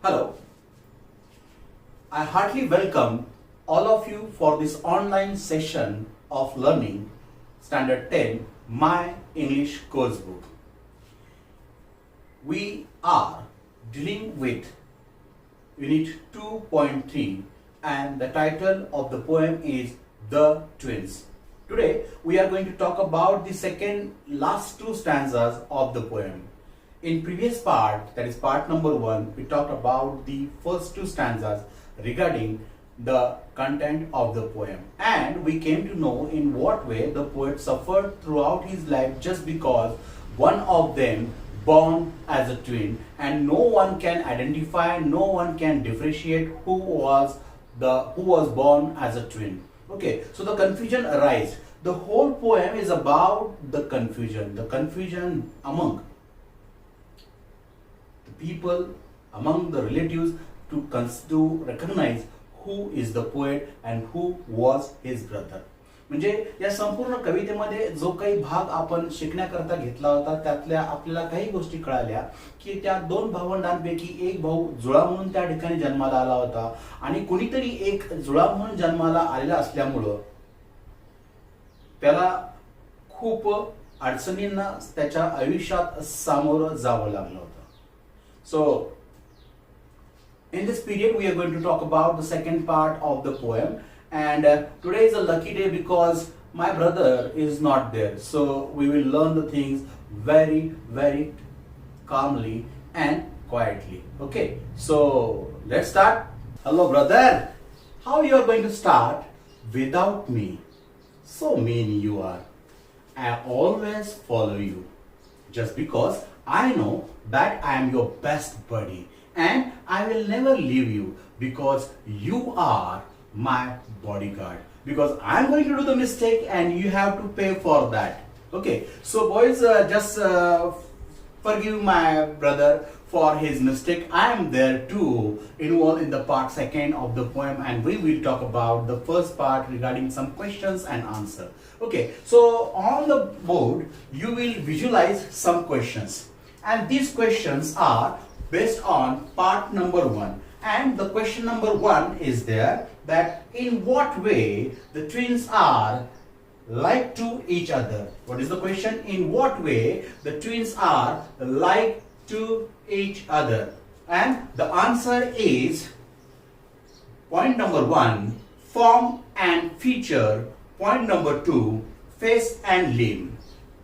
Hello, I heartily welcome all of you for this online session of learning Standard 10 My English Course Book. We are dealing with Unit 2.3 and the title of the poem is The Twins. Today we are going to talk about the last two stanzas of the poem. In previous part, that is part number 1, we talked about the first two stanzas regarding the content of the poem, and we came to know in what way the poet suffered throughout his life just because one of them born as a twin, and no one can identify, no one can differentiate who was born as a twin. Okay, so the confusion arises. The whole poem is about the confusion among people, among the relatives, to recognize who is the poet and who was his brother. म्हणजे या संपूर्ण कवितेमध्ये जो काही भाग आपण शिकण्याकरता घेतला होता त्यातल्या आपल्याला काही गोष्टी कळाल्या की त्या दोन भावंडांपैकी एक भाऊ जुळा म्हणून त्या ठिकाणी जन्माला आला होता आणि कुणीतरी एक जुळा म्हणून जन्माला आलेला असल्यामुळं त्याला खूप अडचणींना त्याच्या आयुष्यात सामोरं जावं लागलं होतं. So, in this period we are going to talk about the second part of the poem, and today is a lucky day because my brother is not there, so we will learn the things very calmly and quietly. Okay, so let's start. Hello brother, how you are going to start without me? So mean you are. I always follow you just because I know that I am your best buddy and I will never leave you because you are my bodyguard, because I am going to do the mistake and you have to pay for that. Okay, so boys, just forgive my brother for his mistake. I am there too, involved in the part second of the poem, and we will talk about the first part regarding some questions and answer. Okay, so on the board you will visualize some questions, and these questions are based on part number 1. And the question number 1 is there, that in what way the twins are like to each other. What is the question? In what way the twins are like to each other? And the answer is point number 1, form and feature. Point number 2, face and limb.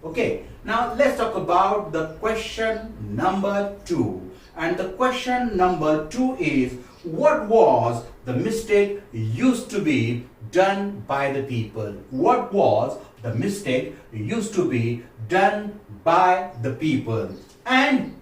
Okay, now let's talk about the question number 2. And the question number 2 is, what was the mistake used to be done by the people? What was the mistake used to be done by the people? And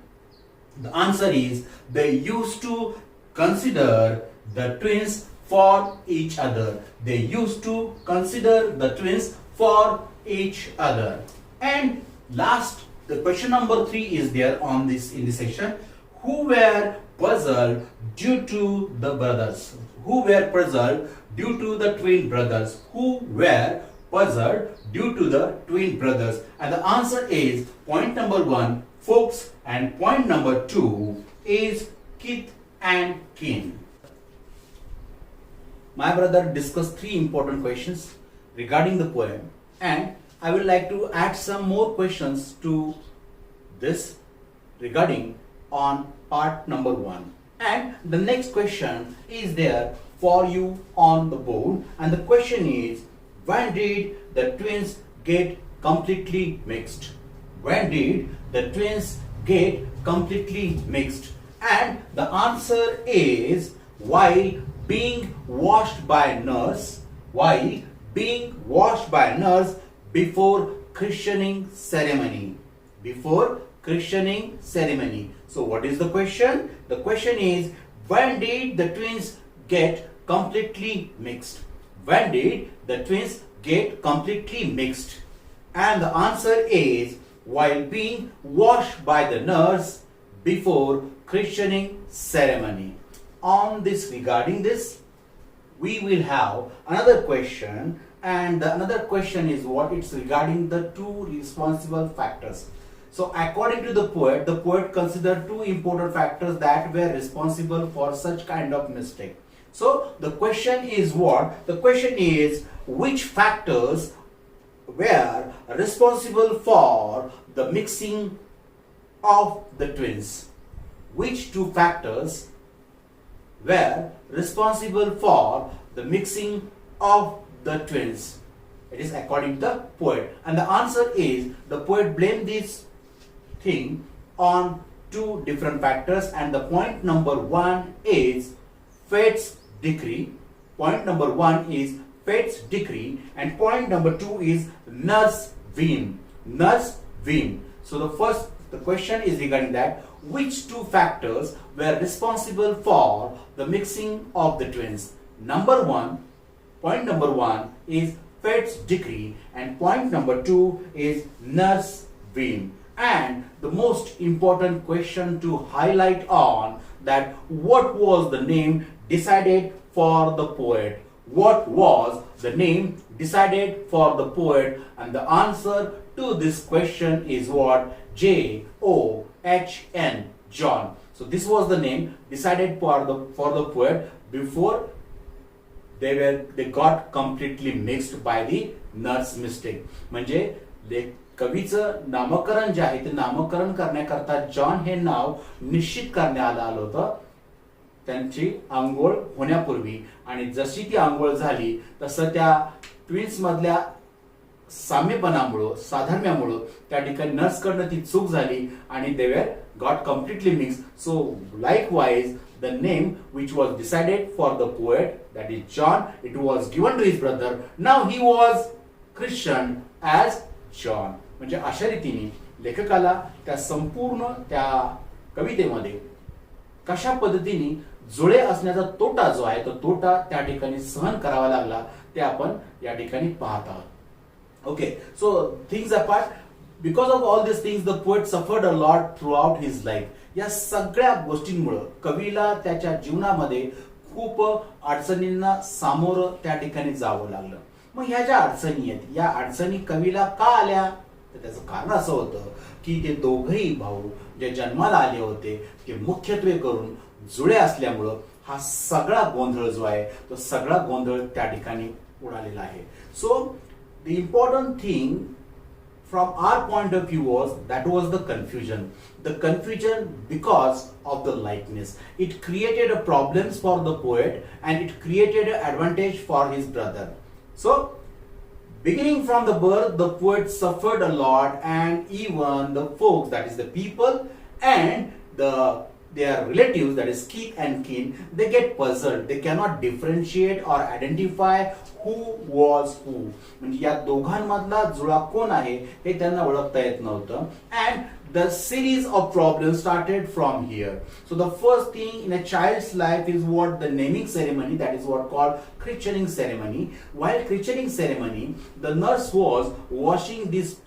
the answer is, they used to consider the twins for each other. They used to consider the twins for each other. And last, the question number 3 is there on this in this section. Who were puzzled due to the brothers? Who were puzzled due to the twin brothers? Who were puzzled due to the twin brothers? And the answer is point number 1, folks, and point number 2 is kith and kin. My brother discussed 3 important questions regarding the poem, and I would like to add some more questions to this regarding on part number 1. And the next question is there for you on the board, and the question is, when did the twins get completely mixed? When did the twins get completely mixed? And the answer is, while being washed by nurse, while being washed by nurse before christening ceremony. Before christening ceremony. So what is the question? The question is, when did the twins get completely mixed? When did the twins get completely mixed? And the answer is, while being washed by the nurse before christening ceremony. On this, regarding this, we will have another question, and another question is what? It's regarding the 2 responsible factors. So according to the poet considered two important factors that were responsible for such kind of mistake. So the question is what? The question is which factors were responsible for the mixing of the twins? Which two factors were responsible for the mixing of the twins? It is according to the poet. And the answer is the poet blamed this thing on two different factors, and the point number one is fate's decree. Point number one is fate's decree, and point number two is nurse whim. Nurse whim. So the question is regarding that which two factors were responsible for the mixing of the twins? Point number one is fate's decree, and point number two is nurse whim. And the most important question to highlight on that, what was the name decided for the poet? What was the name decided for the poet? And the answer to this question is what? John, John. So this was the name decided for the poet before they got completely mixed by the nurse mistake. म्हणजे कवीचं नामकरण जे आहे ते नामकरण करण्याकरता John हे नाव निश्चित करण्यात आलं होतं त्यांची आंघोळ होण्यापूर्वी, आणि जशी ती आंघोळ झाली तसं त्या ट्विन्स मधल्या साम्यपणामुळं साधर्म्यामुळं त्या ठिकाणी नर्स कडनं ती चूक झाली आणि they were got completely mix. So likewise the name which was decided for the poet, that is John, it was given to his brother. Now he was christened as John. म्हणजे अशा रीतीने लेखकाला त्या संपूर्ण त्या कवितेमध्ये कशा पद्धतीने जुळे असण्याचा तोटा जो आहे तो तोटा त्या ठिकाणी सहन करावा लागला ते आपण या ठिकाणी पाहत आहोत. Okay, so things apart, because of all this things the poet suffered a lot through out his life. या सगळ्या गोष्टींमुळे कवीला त्याच्या जीवनामध्ये खूप अडचणींना सामोरं त्या ठिकाणी जावं लागलं. मग ह्या ज्या अडचणी आहेत या अडचणी कवीला का आल्या? तर त्याचं कारण असं होतं की ते दोघही भाऊ जे जन्माला आले होते ते मुख्यत्वे करून जुळे असल्यामुळं हा सगळा गोंधळ जो आहे तो सगळा गोंधळ त्या ठिकाणी उडालेला आहे. So the important thing from our point of view was the confusion. The confusion because of the likeness. It created a problems for the poet and it created an advantage for his brother. So beginning from the birth, the poet suffered a lot, and even the folks, that is the people and their relatives, that is kith and kin, they get puzzled. They cannot differentiate or identify who was who. म्हणजे या दोघांमधला जुळा कोण आहे हे त्यांना ओळखता येत नव्हतं. And the series of problems started from here. So the first thing in a child's life is what? The naming ceremony, that is what called christening ceremony. While christening ceremony, the nurse was washing these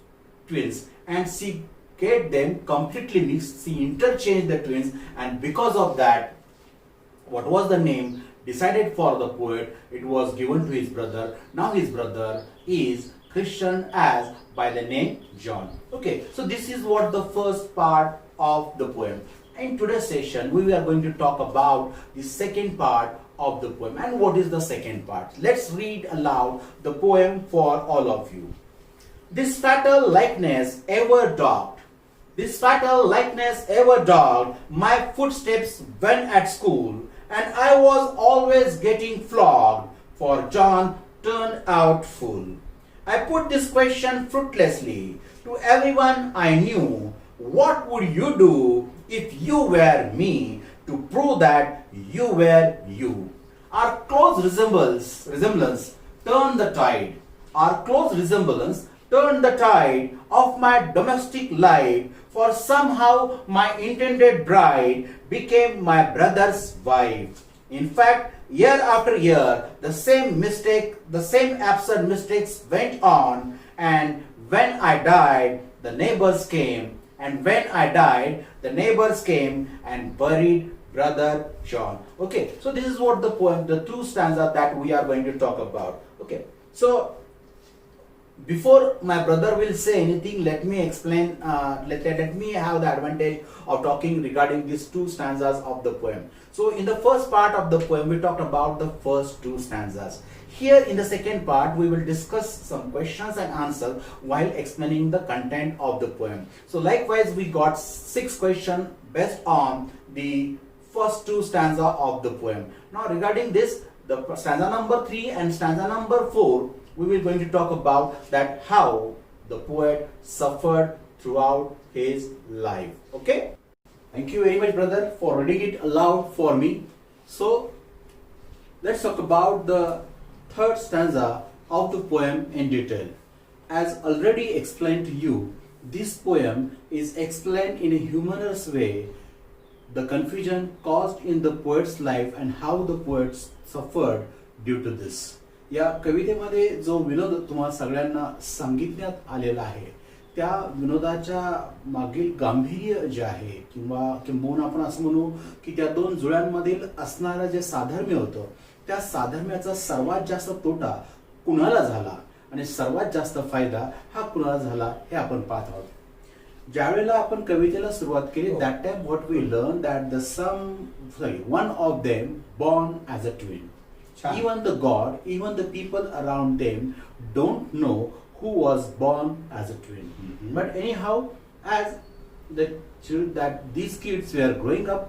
twins and she get them completely mixed. She interchanged the twins, and because of that, what was the name decided for the poet? It was given to his brother. Now his brother is christened as by the name John. Okay, so this is what the first part of the poem. In today's session, we are going to talk about the second part of the poem. And what is the second part? Let's read aloud the poem for all of you. This fatal likeness ever dogged. This fatal likeness ever dogged my footsteps when at school, and I was always getting flogged, for John turned out fool. I put this question fruitlessly to everyone I knew. What would you do if you were me, to prove that you were you? Our close resemblance turned the tide. Our close resemblance turned the tide of my domestic life, for somehow my intended bride became my brother's wife. In fact, year after year, the same absurd mistakes went on, and when I died, the neighbors came, and buried brother John. Okay, so this is what the poem, the two stanza that we are going to talk about. Okay, so before my brother will say anything, let me explain, let me have the advantage of talking regarding these two stanzas of the poem. So in the first part of the poem, we talked about the first two stanzas. Here in the second part, we will discuss some questions and answers while explaining the content of the poem. So likewise, we got 6 questions based on the first two stanza of the poem. Now regarding this, the stanza number 3 and stanza number 4, we will going to talk about that how the poet suffered throughout his life. Okay? Thank you very much, brother, for reading it aloud for me. So let's talk about the third stanza of the poem in detail. As already explained to you, this poem is explained in a humorous way the confusion caused in the poet's life and how the poet suffered due to this. या कवितेमध्ये जो विनोद तुम्हाला सगळ्यांना सांगितण्यात आलेला आहे त्या विनोदाच्या मागील गांभीर्य जे आहे किंवा किंबहुना आपण असं म्हणू की त्या दोन जुळ्यांमधील असणारं जे साधर्म्य होतं त्या साधर्म्याचा सर्वात जास्त तोटा कुणाला झाला आणि सर्वात जास्त फायदा हा कुणाला झाला हे आपण पाहत आहोत. ज्यावेळेला आपण कवितेला सुरुवात केली that time what we learn that one of them born as a twin. Even the God, even the people around them don't know who was born as a twin. But anyhow, as that these kids were growing up,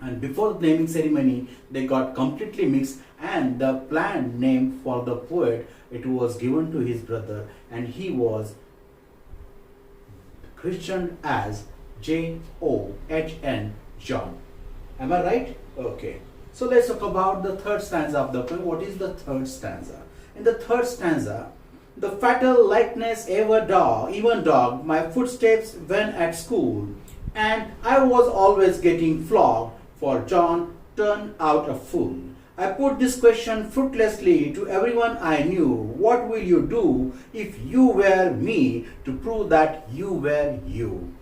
and before the naming ceremony, they got completely mixed, and the planned name for the poet, it was given to his brother, and he was christened as John. John. Am I right? Okay. So let's talk about the third stanza of the poem. What is the third stanza? In the third stanza, the fatal likeness even dogged my footsteps when at school, and I was always getting flogged, for John turned out a fool. I put this question fruitlessly to everyone I knew. What will you do if you were me to prove that you were you?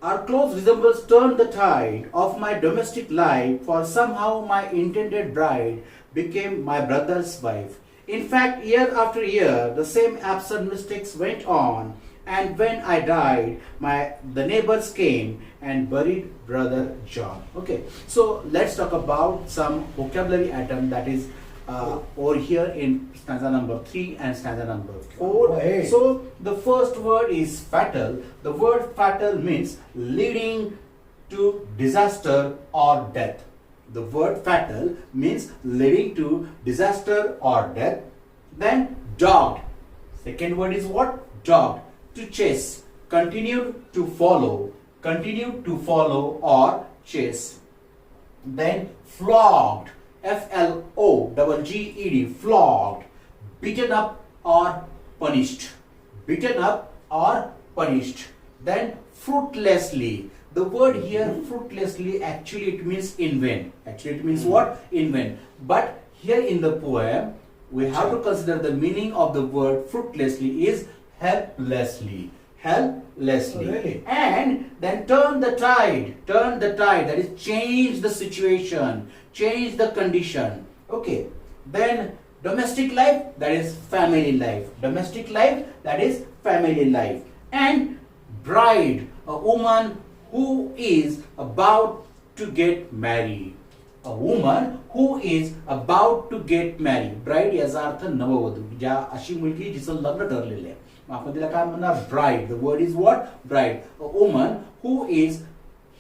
Our close resemblance turned the tide of my domestic life, for somehow my intended bride became my brother's wife. In fact, year after year, the same absurd mistakes went on, and when I died, the neighbors came and buried brother John. Okay, so let's talk about some vocabulary item that is over here in stanza number 3 and stanza number 4. So the first word is fatal. The word fatal means leading to disaster or death. The word fatal means leading to disaster or death. Then dogged. Second word is what? Dogged. To chase. Continue to follow or chase. Then flogged. F-L-O-G-G-E-D, flogged, beaten up or punished. Then fruitlessly. The word here fruitlessly actually it means in vain. Actually it means what? In vain. But here in the poem we have to consider the meaning of the word fruitlessly is helplessly. Really? And then turn the tide, that is change the situation, change the condition. Okay, then domestic life, that is family life. And bride, a woman who is about to get married. Bride याचा अर्थ नववधू, ज्या अशी मुलगी जिचं लग्न ठरलेलं आहे. आपण तिला काय म्हणणार? Bride. The word is what? Bride. A woman who is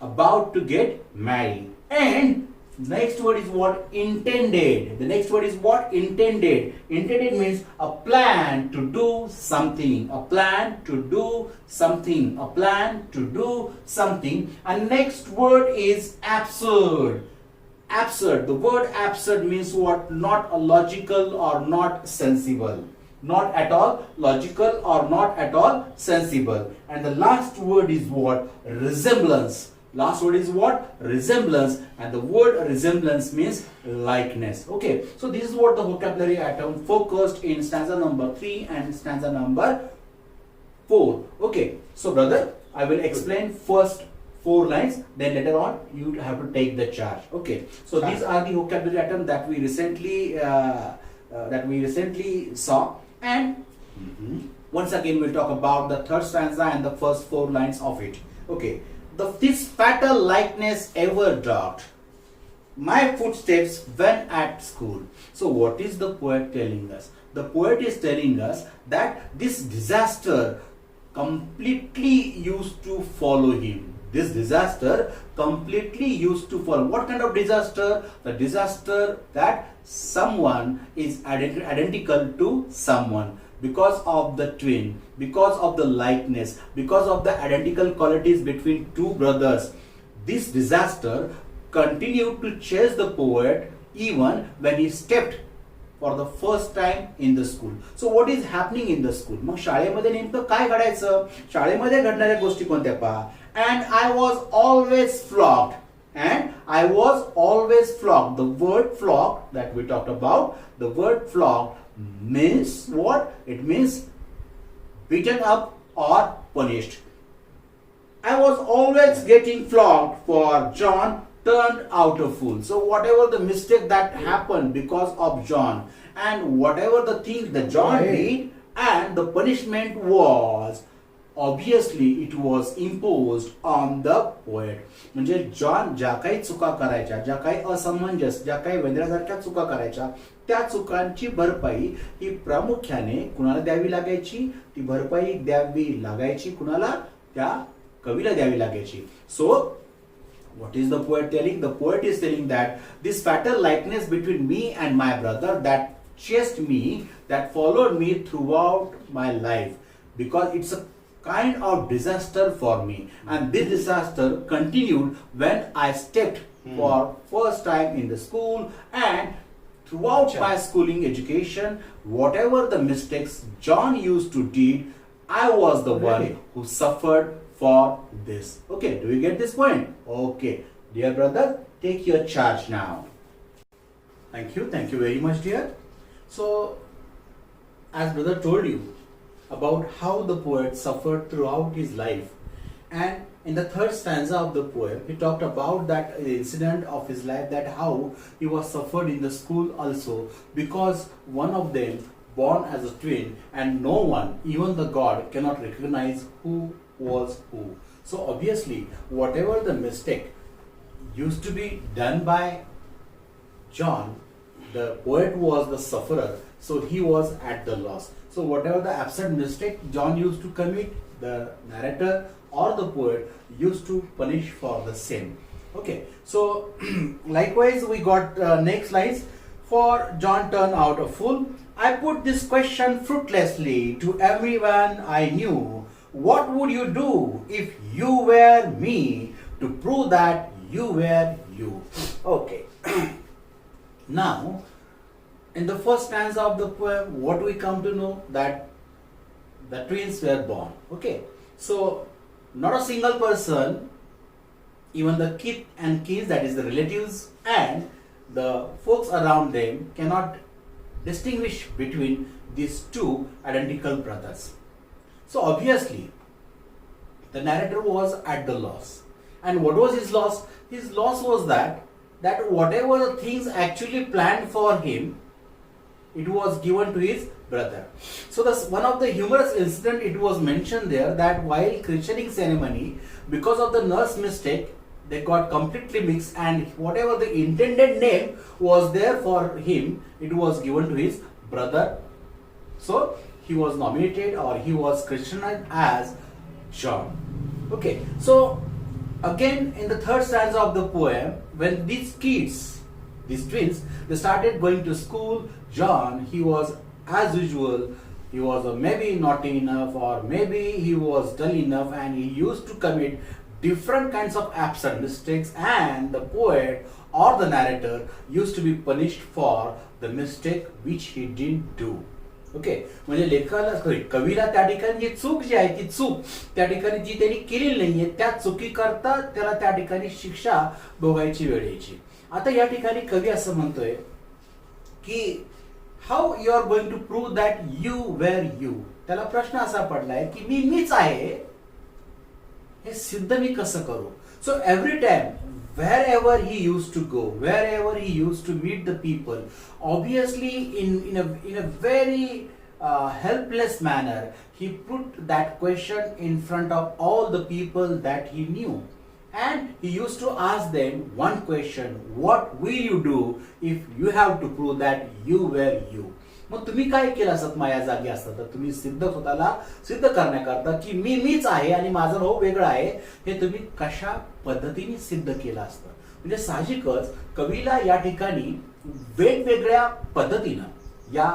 about to get married. And next word is what? Intended. The next word is what? Intended. Intended means a plan to do something. And next word is absurd. The word absurd means what? Not a logical or not sensible. Not at all logical or not at all sensible. And the last word is what? Resemblance. And the word resemblance means likeness. Okay, so this is what the vocabulary item focused in stanza number 3 and stanza number 4. Okay, so brother, I will explain first 4 lines, then later on you have to take the charge. Okay, so these are the vocabulary items that we recently saw. And Once again, we'll talk about the third stanza and the first four lines of it. Okay. This fatal likeness ever dogged my footsteps when at school. So what is the poet telling us? The poet is telling us that this disaster completely used to follow him. This disaster completely used to follow. What kind of disaster? The disaster that someone is identical to someone because of the twin, because of the likeness, because of the identical qualities between two brothers. This disaster continued to chase the poet even when he stepped for the first time in the school. So what is happening in the school? मग शाळेमध्ये नेमकं काय घडायचं? शाळेमध्ये घडणाऱ्या गोष्टी कोणत्या पहा? And I was always flogged. And I was always flogged. The word flogged that we talked about, the word flogged means what? It means beaten up or punished. I was always getting flogged for John turned out a fool. So whatever the mistake that happened because of John and whatever the thing that John did, and the punishment was obviously it was imposed on the poet. म्हणजे John ज्या काही चुका करायच्या, ज्या काही असमंजस, ज्या काही वेंद्रासारख्या चुका करायच्या, त्या चुकांची भरपाई ही प्रामुख्याने कुणाला द्यावी लागायची? ती भरपाई द्यावी लागायची कुणाला? त्या कवीला द्यावी लागायची. सो what is the poet telling? The poet is telling that this fatal likeness between me and my brother that chased me, that followed me throughout my life, because it's a kind of disaster for me, and this disaster continued when I stepped for first time in the school, and throughout my schooling education, whatever the mistakes John used to did, I was the one who suffered for this. Okay, do you get this point? Okay, dear brother, take your charge now. Thank you very much, dear. So, as brother told you about how the poet suffered throughout his life, and in the third stanza of the poem, he talked about that incident of his life, that how he was suffered in the school also, because one of them born as a twin, and no one, even the God, cannot recognize who was who. So obviously whatever the mistake used to be done by John, the poet was the sufferer, so he was at the loss. So whatever the absurd mistake John used to commit, the narrator or the poet used to punish for the same. Okay, so likewise we got next lines. For John turned out a fool, I put this question fruitlessly to everyone I knew. What would you do if you were me, to prove that you were you? Okay. Now, in the first stanza of the poem, what do we come to know? That the twins were born. Okay. So, not a single person, even the kith and kin, that is the relatives and the folks around them, cannot distinguish between these two identical brothers. So obviously, the narrator was at the loss. And what was his loss? His loss was that whatever the things actually planned for him, it was given to his brother. So that's one of the humorous incident. It was mentioned there that while christening ceremony, because of the nurse mistake, they got completely mixed, and whatever the intended name was there for him, it was given to his brother. So he was nominated, or he was christened as John. Okay, so again in the third stanza of the poem, when these kids, these twins, they started going to school, John, he was as usual, he was maybe naughty enough, or maybe he was dull enough, and he used to commit different kinds of absurd mistakes, and the poet or the narrator used to be punished for the mistake which he didn't do. Okay, म्हणजे लेखकाला कवीला त्या ठिकाणी जी चूक जी आहे, ती चूक त्या ठिकाणी जी त्यांनी केलेली नाहीये, त्या चुकी करता त्याला त्या ठिकाणी शिक्षा भोगायची वेळ यायची. आता या ठिकाणी कवी असं म्हणतोय की how you are going to prove that you were you. त्याला प्रश्न असा पडलाय की मी मीच आहे हे सिद्ध मी कसं करू. So every time wherever he used to go, wherever he used to meet the people, obviously in a very helpless manner, he put that question in front of all the people that he knew. And he used to ask them one question: what will you do if you have to prove that you were you? मग तुम्ही काय केलं असत माझ्या जागी असतं तर तुम्ही स्वतःला सिद्ध करण्याकरता की मीच आहे आणि माझा भाऊ वेगळा आहे, हे तुम्ही कशा पद्धतीने सिद्ध केलं असतं. म्हणजे साहजिकच कवीला या ठिकाणी वेगवेगळ्या पद्धतीनं या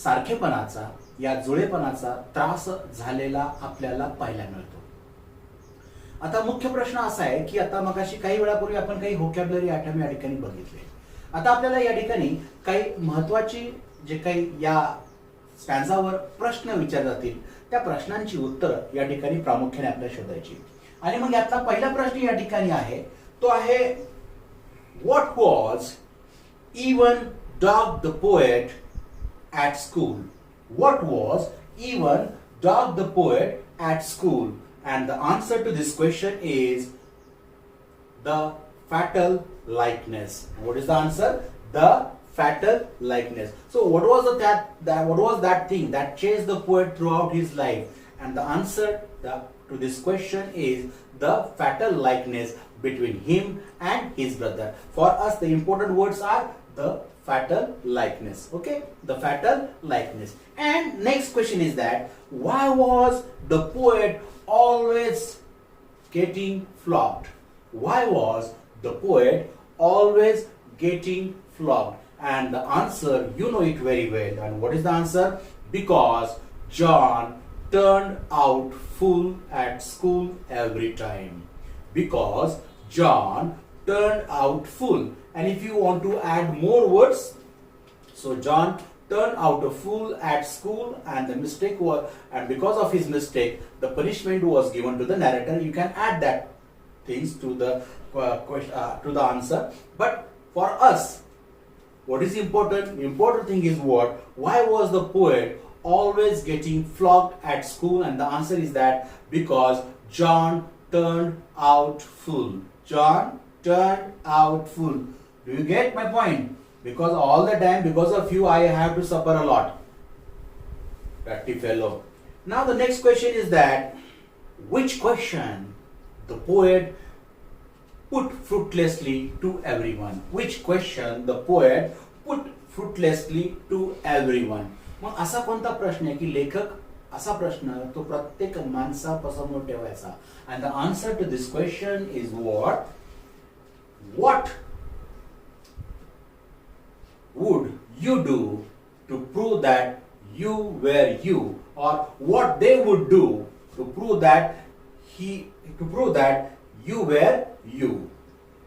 सारखेपणाचा, या जुळेपणाचा त्रास झालेला आपल्याला पाहायला मिळतो. आता मुख्य प्रश्न असा आहे की आता मगाशी काही वेळापूर्वी आपण काही व्होकॅब्युलरी आयटम या ठिकाणी बघितले. आता आपल्याला या ठिकाणी काही महत्वाची जे काही या स्टॅन्झावर प्रश्न विचारले जातील त्या प्रश्नांची उत्तरं या ठिकाणी प्रामुख्याने आपल्याला शोधायची. आणि मग यातला पहिला प्रश्न या ठिकाणी आहे तो आहे what was even dog the poet at school. What was even dog the poet at school. And the answer to this question is the fatal likeness. What is the answer? The fatal likeness. So what was what was that thing that chased the poet throughout his life? And the answer to this question is the fatal likeness between him and his brother. For us, the important words are the fatal likeness. Okay, the fatal likeness. And next question is that why was the poet always getting flogged? Why was the poet always getting flogged? And the answer, you know it very well. And what is the answer? Because John turned out fool at school every time. Because John turned out fool. And if you want to add more words, so John turned out a fool at school, and the mistake was, and because of his mistake, the punishment was given to the narrator. You can add that things to the to the answer. But for us, what is important? Important thing is what? Why was the poet always getting flogged at school? And the answer is that because John turned out fool. John turned out fool. Do you get my point? Because all the time, because of you, I have to suffer a lot. Dirty fellow. Now the next question is that which question the poet put fruitlessly to everyone? Which question the poet put fruitlessly to everyone? मग असा कोणता प्रश्न आहे की लेखक असा प्रश्न तो प्रत्येक माणसासमोर ठेवायचा? And the answer to this question is what? What would you do to prove that you were you? Or what they would do to prove that you were you?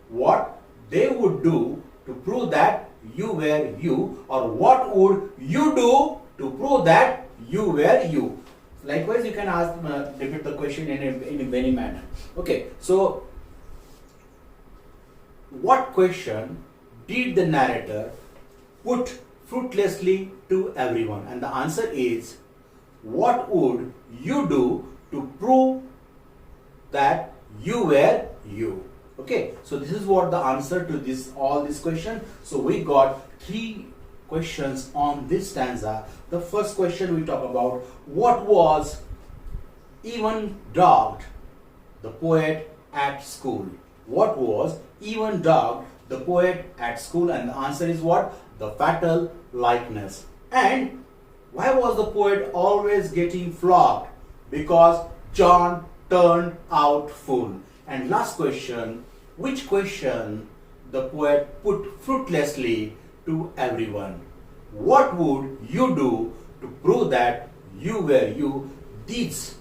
What they would do to prove that you were you? Or what would you do to prove that you were you? Likewise, you can ask repeat the question in any manner. Okay, so what question did the narrator put fruitlessly to everyone? And the answer is what would you do to prove that you were you? Okay, so this is what the answer to all this question. So we got 3 questions on this stanza. The first question we talk about what was even dogged the poet at school. What was even dogged the poet at school? And the answer is what? The fatal likeness. And why was the poet always getting flogged? Because John turned out fool. And last question, which question the poet put fruitlessly to everyone? What would you do to prove that you were you? These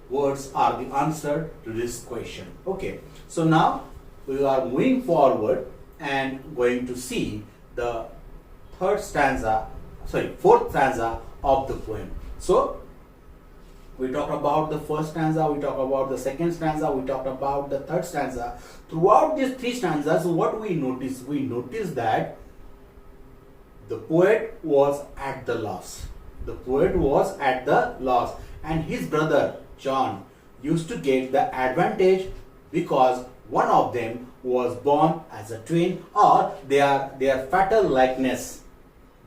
words are the answer to this question. Okay, so now we are moving forward and going to see the fourth stanza of the poem. So we talked about the first stanza, we talked about the second stanza, we talked about the third stanza. Throughout these 3 stanzas, what we notice? We notice that the poet was at the loss. The poet was at the loss, and his brother John used to get the advantage because one of them was born as a twin, or their fatal likeness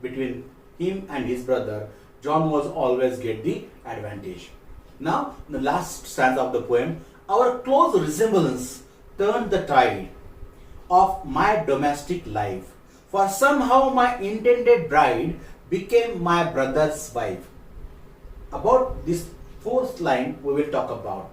between him and his brother John was always get the advantage. Now, the last stanza of the poem, our close resemblance turned the tide of my domestic life, for somehow my intended bride became my brother's wife. About this fourth line we will talk about.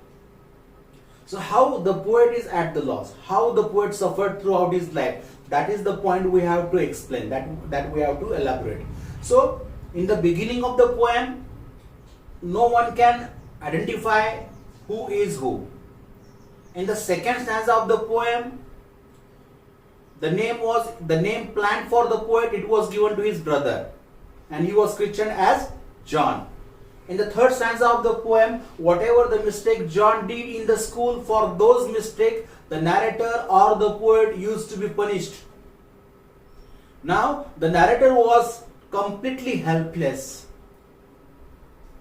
So how the poet is at the loss, how the poet suffered throughout his life, that is the point we have to explain, that we have to elaborate. So in the beginning of the poem, no one can identify who is who. In the second stanza of the poem, the name planned for the poet, it was given to his brother, and he was christened as John. In the third stanza of the poem, whatever the mistake John did in the school, for those mistakes the narrator or the poet used to be punished. Now the narrator was completely helpless.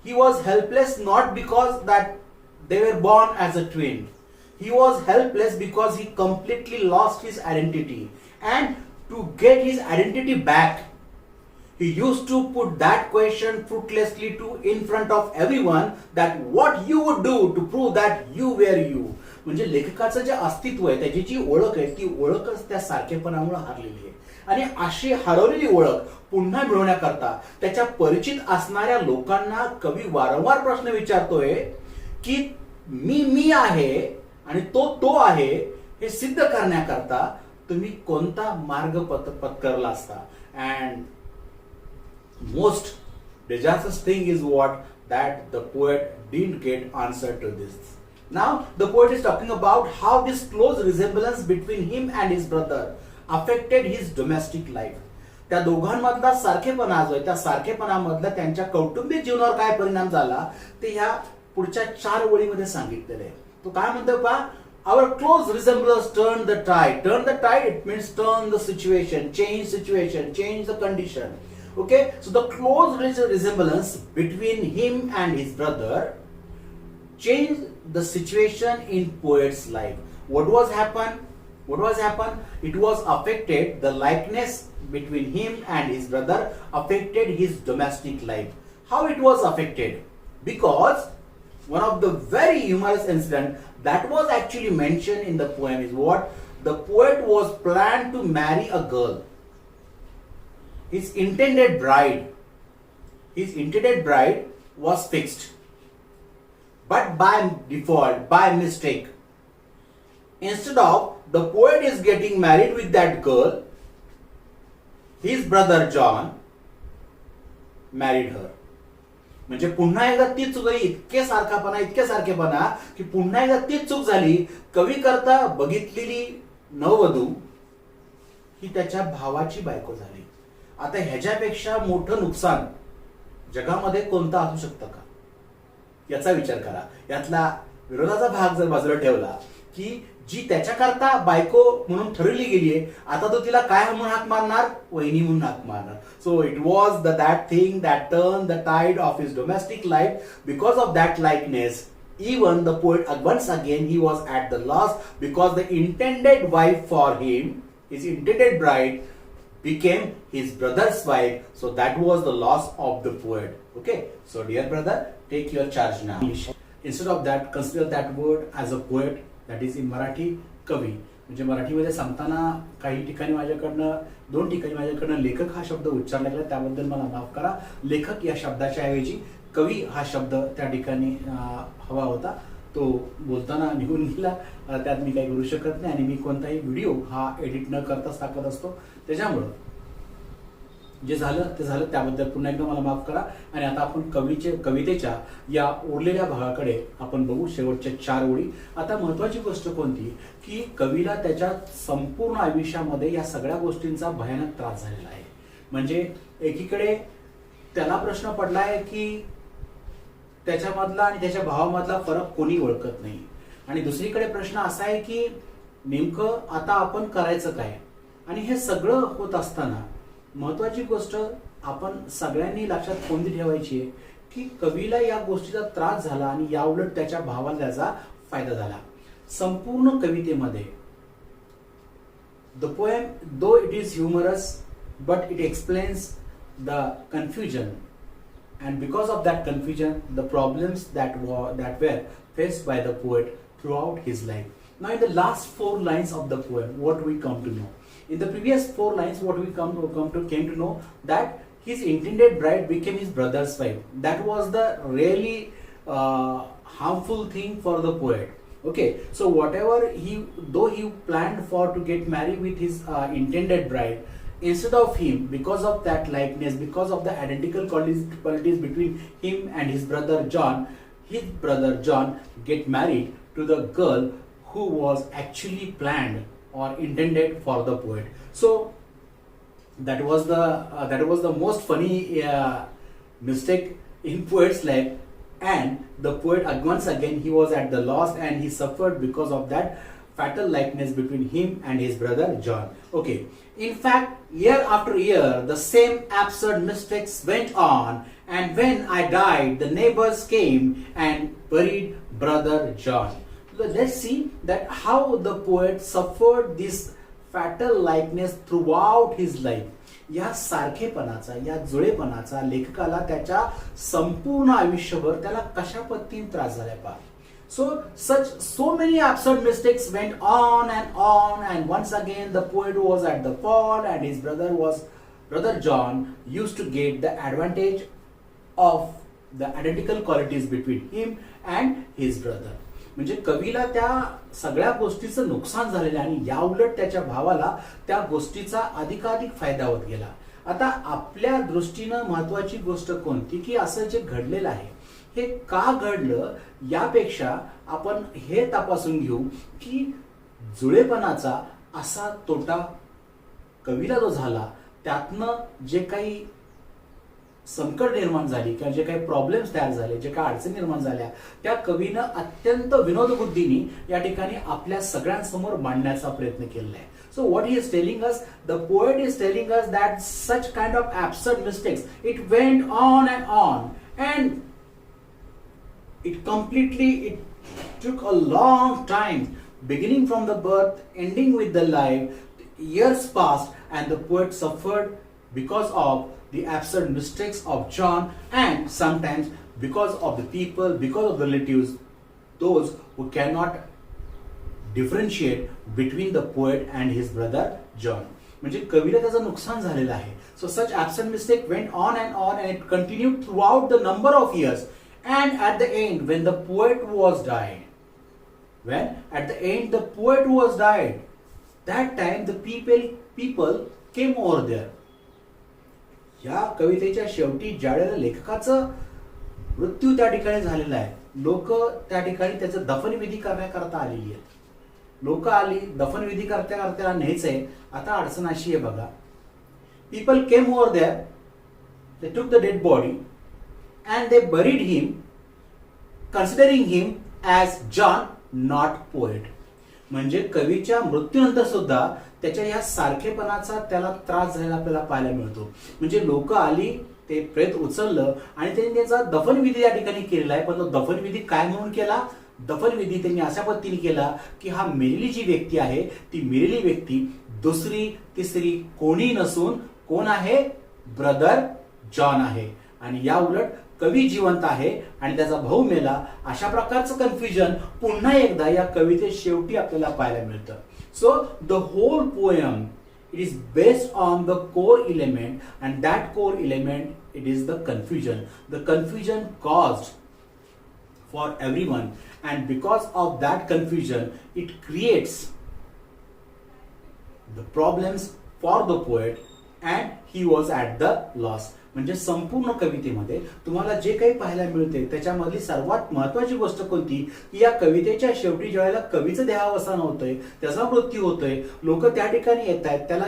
He was helpless not because that they were born as a twin. He was helpless because he completely lost his identity, and to get his identity back, he used to put that question fruitlessly in front of everyone, that what you would do to prove that you were you. म्हणजे लेखकाचं जे अस्तित्व आहे, त्याची जी ओळख आहे, ती ओळखच त्या सारखेपणामुळे हरलेली आहे. आणि अशी हरवलेली ओळख पुन्हा मिळवण्याकरता त्याच्या परिचित असणाऱ्या लोकांना कवी वारंवार प्रश्न विचारतोय की मी आहे आणि तो आहे हे सिद्ध करण्याकरता तुम्ही कोणता मार्ग पत्करला असता. And most disastrous thing is what that the poet didn't get answer to this. Now the poet is talking about how this close resemblance between him and his brother affected his domestic life. त्या दोघांमधला सारखेपणा जो आहे, त्या सारखेपणामधला त्यांच्या कौटुंबिक जीवनावर काय परिणाम झाला ते ह्या पुढच्या 4 ओळीमध्ये सांगितलेलं आहे. तो काय म्हणतो पहा, our close resemblance turned the tide. Turn the tide, it means turn the situation, change the condition. Okay, so the close resemblance between him and his brother changed the situation in poet's life. What was happen? It was affected, the likeness between him and his brother affected his domestic life. How it was affected? Because one of the very humorous incident that was actually mentioned in the poem is what? The poet was planned to marry a girl. His intended bride was fixed, but by default, by mistake, instead of the poet is getting married with that girl, his brother John married her. म्हणजे पुन्हा एकदा ती चूक झाली, इतके सारखेपणा की पुन्हा एकदा तीच चूक झाली. कवी करता बघितलेली नववधू ही त्याच्या भावाची बायको झाली. आता ह्याच्यापेक्षा मोठं नुकसान जगामध्ये कोणतं असू शकतं का, याचा विचार करा. यातला विरोधाचा भाग जर बाजूला ठेवला की जी त्याच्याकरता बायको म्हणून ठरवली गेली आहे, आता तो तिला काय म्हणून हाक मारणार, वहिनी म्हणून हाक मारणार. So it was that thing that turn the tide of his domestic life. Because of that likeness, even the poet once again he was at the loss, because the intended wife for him, his intended bride, became his brother's wife. So that was the loss of the poet. Okay, so dear brother, take your charge now. Instead of that, consider that word as a poet, that is in Marathi कवी. म्हणजे मराठीमध्ये सांगताना काही ठिकाणी माझ्याकडनं 2 ठिकाणी माझ्याकडनं लेखक हा शब्द उच्चारला गेला, त्याबद्दल मला माफ करा. लेखक या शब्दाच्या ऐवजी कवी हा शब्द त्या ठिकाणी हवा होता, तो बोलताना निघून गेला. त्यात मी काही करू शकत नाही, आणि मी कोणताही व्हिडिओ हा एडिट न करताच टाकत असतो. त्याच्यामुळं जे झालं ते झालं, त्याबद्दल पुन्हा एकदा मला माफ करा. आणि आता आपण कवितेच्या या उरलेल्या भागाकडे आपण बघू, शेवटच्या 4 ओळी. आता महत्वाची गोष्ट कोणती की कवीला त्याच्या संपूर्ण आयुष्यामध्ये या सगळ्या गोष्टींचा भयानक त्रास झालेला आहे. म्हणजे एकीकडे त्याला प्रश्न पडलाय की त्याच्यामधला आणि त्याच्या भावामधला फरक कोणी ओळखत नाही, आणि दुसरीकडे प्रश्न असा आहे की नेमकं आता आपण करायचं काय. आणि हे सगळं होत असताना महत्वाची गोष्ट आपण सगळ्यांनी लक्षात कोणती ठेवायची आहे की कवीला या गोष्टीचा त्रास झाला आणि याउलट त्याच्या भावाला त्याचा फायदा झाला. संपूर्ण कवितेमध्ये the poem though it is humorous but it explains the confusion and because of that confusion, the problems that were faced by the poet throughout his life. Now, in the last 4 lines of the poem, what we come to know? In the previous 4 lines, what we came to know that his intended bride became his brother's wife. That was the really harmful thing for the poet. Okay, so whatever though he planned for to get married with his intended bride, instead of him, because of that likeness, because of the identical qualities between him and his brother John get married to the girl who was actually planned or intended for the poet. So that was the most funny mistake in poet's life, and the poet once again he was at the loss, and he suffered because of that fatal likeness between him and his brother John. Okay, in fact, year after year the same absurd mistakes went on, and when I died the neighbors came and buried brother John. So let's see that how the poet suffered this fatal likeness throughout his life. या सारखेपणाचा, या जुळेपणाचा लेखकाला त्याच्या संपूर्ण आयुष्यभर त्याला कशा पद्धतीने त्रास झाला पहा. So many absurd mistakes went on, and once again the poet was at the fault, and his brother John used to get the advantage of the identical qualities between him and his brother. म्हणजे कवीला त्या सगळ्या गोष्टीचं नुकसान झालेलं आणि या उलट त्याच्या भावाला त्या गोष्टीचा अधिकाधिक फायदा होत गेला. आता आपल्या दृष्टीनं महत्वाची गोष्ट कोणती, की असं जे घडलेलं आहे हे का घडलं, यापेक्षा आपण हे तपासून घेऊ की जुळेपणाचा असा तोटा कवीला जो झाला, त्यातनं जे काही संकट निर्माण झाली किंवा जे काही प्रॉब्लेम्स तयार झाले, जे काही अडचणी निर्माण झाल्या, त्या कवीनं अत्यंत विनोदबुद्धीने या ठिकाणी आपल्या सगळ्यांसमोर मांडण्याचा प्रयत्न केलेला आहे. So what he is telling us, the poet is telling us that such kind of absurd mistakes, it went on, and it took a long time, beginning from the birth, ending with the life. Years passed, and the poet suffered because of the absurd mistakes of John, and sometimes because of the people, because of the relatives, those who cannot differentiate between the poet and his brother John. म्हणजे कवीला त्याचं नुकसान झालेलं आहे. So such absurd mistake went on, and it continued throughout the number of years, and at the end when the poet was died, that time the people came over there. या कवितेच्या शेवटी ज्यावेळेला लेखकाचं मृत्यू त्या ठिकाणी झालेला आहे, लोक त्या ठिकाणी त्याचं दफनविधी करण्याकरता आलेली आहेत. लोक आली, दफनविधी करत्या न्यायचंय. आता अडचण अशी आहे बघा, people came over there, they took the dead body and they buried him, considering him as John, not poet. म्हणजे कवीच्या मृत्यूनंतर सुद्धा त्याच्या या सारखेपणाचा त्याला त्रास झालेला आपल्याला पाहायला मिळतो. म्हणजे लोक आली, ते प्रेत उचललं आणि त्यांनी त्याचा दफनविधी या ठिकाणी केलेला आहे. पण तो दफनविधी काय म्हणून केला? दफनविधी त्यांनी अशा पद्धतीने केला की हा मेलेली जी व्यक्ती आहे, ती मेलेली व्यक्ती दुसरी तिसरी कोणी नसून कोण आहे? ब्रदर जॉन आहे. आणि या उलट कवी जिवंत आहे आणि त्याचा भाऊ मेला. अशा प्रकारचं कन्फ्युजन पुन्हा एकदा या कविते शेवटी आपल्याला पाहायला मिळतं. So the whole poem, it is based on the core element, and that core element, it is the confusion. The confusion caused for everyone, and because of that confusion, it creates the problems for the poet, and he was at the loss. म्हणजे संपूर्ण कवितेमध्ये तुम्हाला जे काही पाहायला मिळते त्याच्यामधली सर्वात महत्वाची गोष्ट कोणती, की या कवितेच्या शेवटी ज्यावेळेला कवीचं देहावसान होतंय, त्याचा मृत्यू होतोय, लोक त्या ठिकाणी येत आहेत, त्याला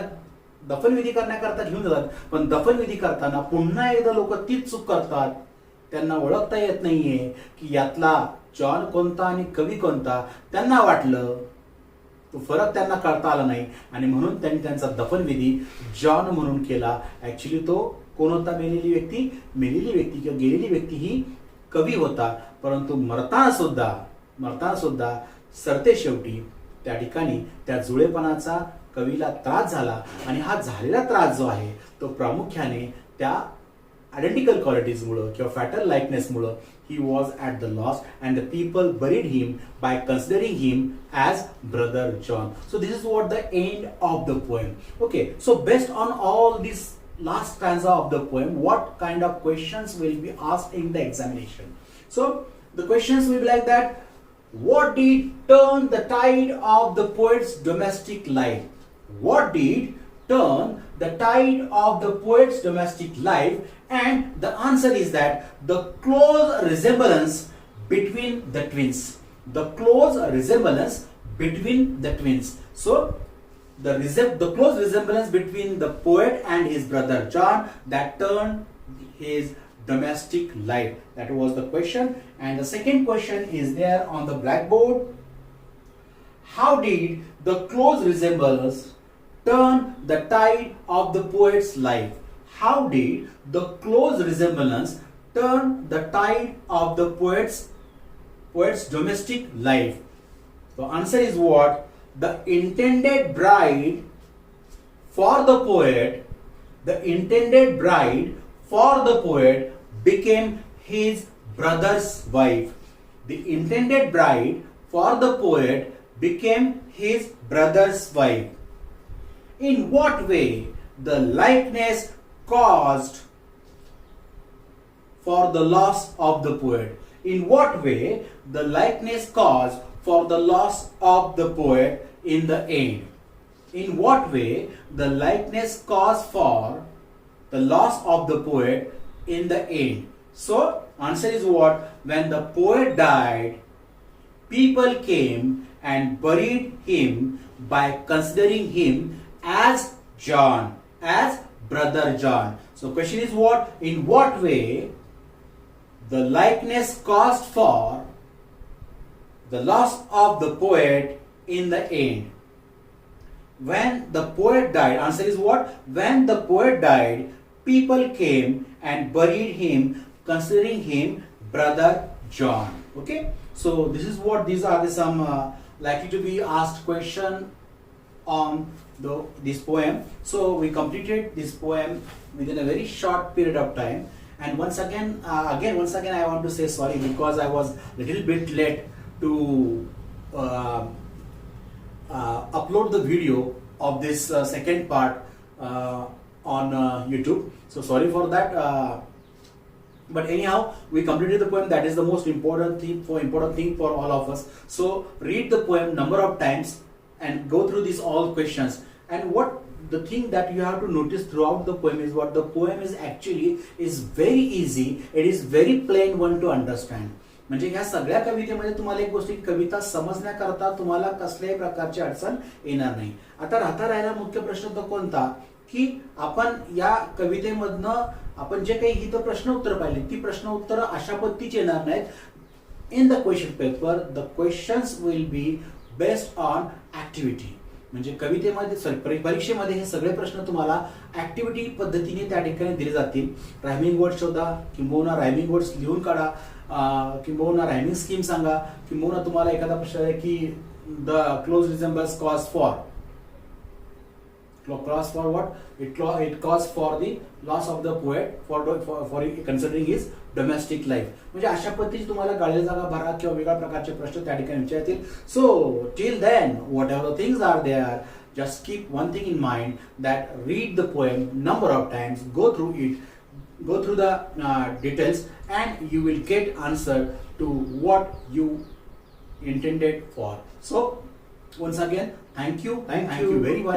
दफनविधी करण्याकरता घेऊन जातात. पण दफनविधी करताना पुन्हा एकदा लोक तीच चूक करतात. त्यांना ओळखता येत नाहीये की यातला जॉन कोणता आणि कवी कोणता. त्यांना वाटलं, तो फरक त्यांना कळता आला नाही, आणि म्हणून त्यांनी त्यांचा दफनविधी जॉन म्हणून केला. ऍक्च्युली तो कोण होता? मेलेली व्यक्ती किंवा गेलेली व्यक्ती ही कवी होता. परंतु मरताना सुद्धा सरते शेवटी त्या ठिकाणी त्या जुळेपणाचा कवीला त्रास झाला. आणि हा झालेला त्रास जो आहे तो प्रामुख्याने त्या आयडेंटिकल क्वालिटीजमुळं किंवा fatal लाईकनेसमुळं he was at the loss and the people buried him by considering him as brother John. So this is what the end of the poem. Okay, so based on all this last stanza of the poem, what kind of questions will be asked in the examination? So the questions will be like that: what did turn the tide of the poet's domestic life? What did turn the tide of the poet's domestic life? And the answer is that the close resemblance between the twins. The close resemblance between the twins. So the close resemblance between the poet and his brother John that turned his domestic life. That was the question. And the second question is there on the blackboard. How did the close resemblance turn the tide of the poet's life? How did the close resemblance turn the tide of the poet's domestic life? The answer is what? The intended bride for the poet, the intended bride for the poet became his brother's wife. The intended bride for the poet became his brother's wife. In what way the likeness caused for the loss of the poet? In what way the likeness caused for the loss of the poet in the end? In what way the likeness caused for the loss of the poet in the end? So answer is what? When the poet died, people came and buried him by considering him as John, as brother John. So question is what? In what way the likeness caused for the loss of the poet in the end? When the poet died, answer is what? When the poet died, people came and buried him considering him brother John. Okay, so this is what, these are the some likely to be asked question on this poem. So we completed this poem within a very short period of time, and once again I want to say sorry because I was little bit late to upload the video of this second part on YouTube. So sorry for that, but anyhow we completed the poem. That is the most important thing for all of us. So read the poem number of times and go through these all questions. And what the thing that you have to notice throughout the poem is what the poem is actually is very easy. It is very plain one to understand. म्हणजे ह्या सगळ्या कवितेमध्ये तुम्हाला एक गोष्ट, कविता समजण्याकरता तुम्हाला कसल्याही प्रकारची अडचण येणार नाही. आता राहिला मुख्य प्रश्न तो कोणता, की आपण या कवितेमधनं आपण जे काही ही तर प्रश्न उत्तर पाहिली, ती प्रश्न उत्तर अशा पद्धतीची येणार नाहीत. In the question paper the questions will be based on activity. म्हणजे कवितेमध्ये परीक्षेमध्ये हे सगळे प्रश्न तुम्हाला ऍक्टिव्हिटी पद्धतीने त्या ठिकाणी दिले जातील. रायमिंग वर्ड शोधा, किंबहुना रायमिंग वर्ड्स लिहून काढा, किंबहुना रायमिंग स्कीम सांगा, किंबहुना तुम्हाला एखादा प्रश्न आहे की the close resembles cause for what it caused for the loss of the poet for considering his domestic life. म्हणजे अशा पद्धतीची तुम्हाला गाळलेल्या जागा भरा किंवा वेगळ्या प्रकारचे प्रश्न त्या ठिकाणी विचारतील. So till then whatever the things are there, just keep one thing in mind, that read the poem number of times, go through it, go through the details, and you will get answer to what you intended for. So once again, thank you very much.